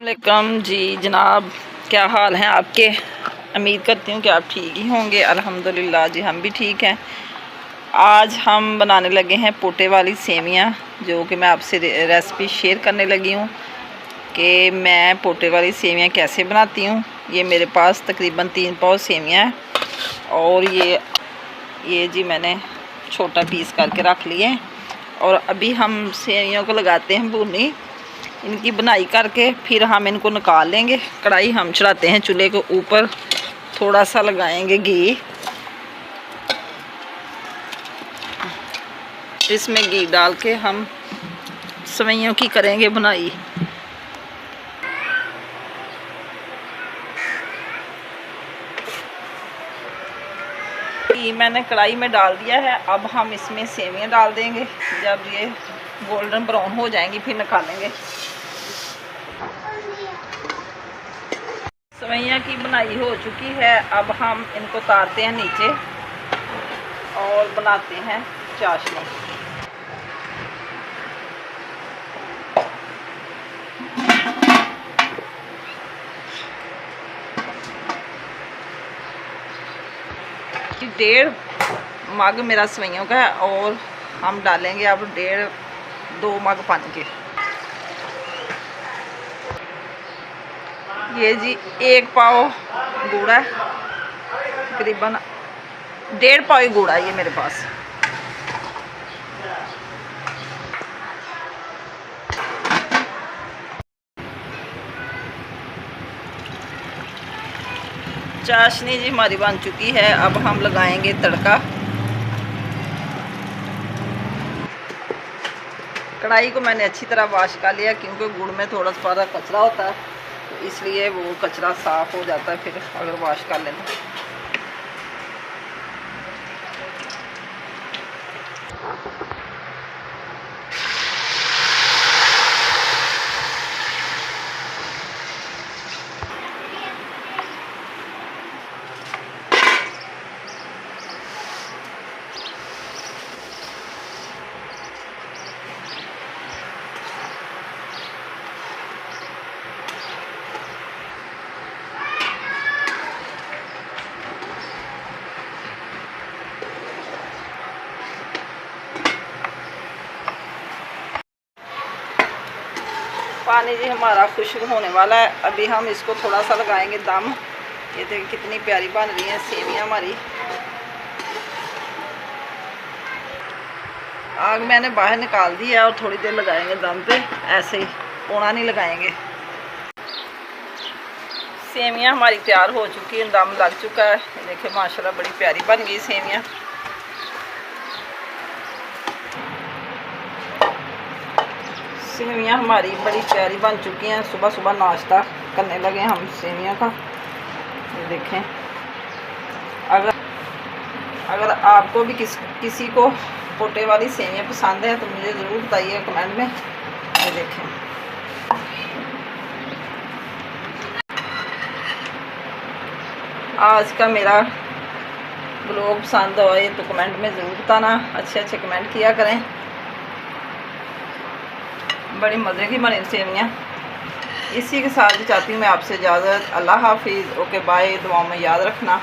वालेकुम जी जनाब, क्या हाल हैं आपके। उम्मीद करती हूँ कि आप ठीक ही होंगे। अल्हम्दुलिल्लाह जी हम भी ठीक हैं। आज हम बनाने लगे हैं पोटे वाली सेवियाँ, जो कि मैं आपसे रेसिपी शेयर करने लगी हूँ कि मैं पोटे वाली सेवियाँ कैसे बनाती हूँ। ये मेरे पास तकरीबन 3 पाव सेवियाँ हैं और ये जी मैंने छोटा पीस करके रख लिए। और अभी हम सेवियों को लगाते हैं भूनने। इनकी बनाई करके फिर हम इनको निकाल लेंगे। कढ़ाई हम चढ़ाते हैं चूल्हे के ऊपर, थोड़ा सा लगाएंगे घी। इसमें घी डाल के हम सेवइयों की करेंगे बनाई। घी मैंने कढ़ाई में डाल दिया है। अब हम इसमें सेवइयाँ डाल देंगे। जब ये गोल्डन ब्राउन हो जाएंगी फिर निकालेंगे। सेवइयाँ की बनाई हो चुकी है। अब हम इनको उतारते हैं नीचे और बनाते हैं चाशनी। कि 1.5 मग मेरा सेवइयों का है और हम डालेंगे अब 1.5-2 मग पानी के। ये जी 1 पाव गुड़ है, तकरीबन 1.5 पाव गुड़ है ये मेरे पास। चाशनी जी हमारी बन चुकी है। अब हम लगाएंगे तड़का। कढ़ाई को मैंने अच्छी तरह वॉश कर लिया क्योंकि गुड़ में थोड़ा सा कचरा होता है, तो इसलिए वो कचरा साफ़ हो जाता है फिर अगर वॉश कर लेना। पानी जी हमारा खुश्क होने वाला है। अभी हम इसको थोड़ा सा लगाएंगे दम। ये देखिए कितनी प्यारी बन रही हैं सेवियाँ हमारी। आग मैंने बाहर निकाल दी है और थोड़ी देर लगाएंगे दम पे, ऐसे ही पोना नहीं लगाएंगे। सेवियाँ हमारी तैयार हो चुकी है, दम लग चुका है। देखिए माशाल्लाह बड़ी प्यारी बन गई सेवियाँ। सेवियाँ हमारी बड़ी प्यारी बन चुकी हैं। सुबह सुबह नाश्ता करने लगे हम सेवियाँ का। ये देखें, अगर आपको भी किसी को पोटे वाली सेवियाँ पसंद है तो मुझे ज़रूर बताइए कमेंट में। ये देखें, आज का मेरा ब्लॉग पसंद आए तो कमेंट में ज़रूर बताना। अच्छे अच्छे कमेंट किया करें। बड़ी मज़े की बनी सेवियाँ। इसी के साथ चाहती हूँ मैं आपसे इजाज़त। अल्लाह हाफिज़। Okay bye. दुआओं में याद रखना।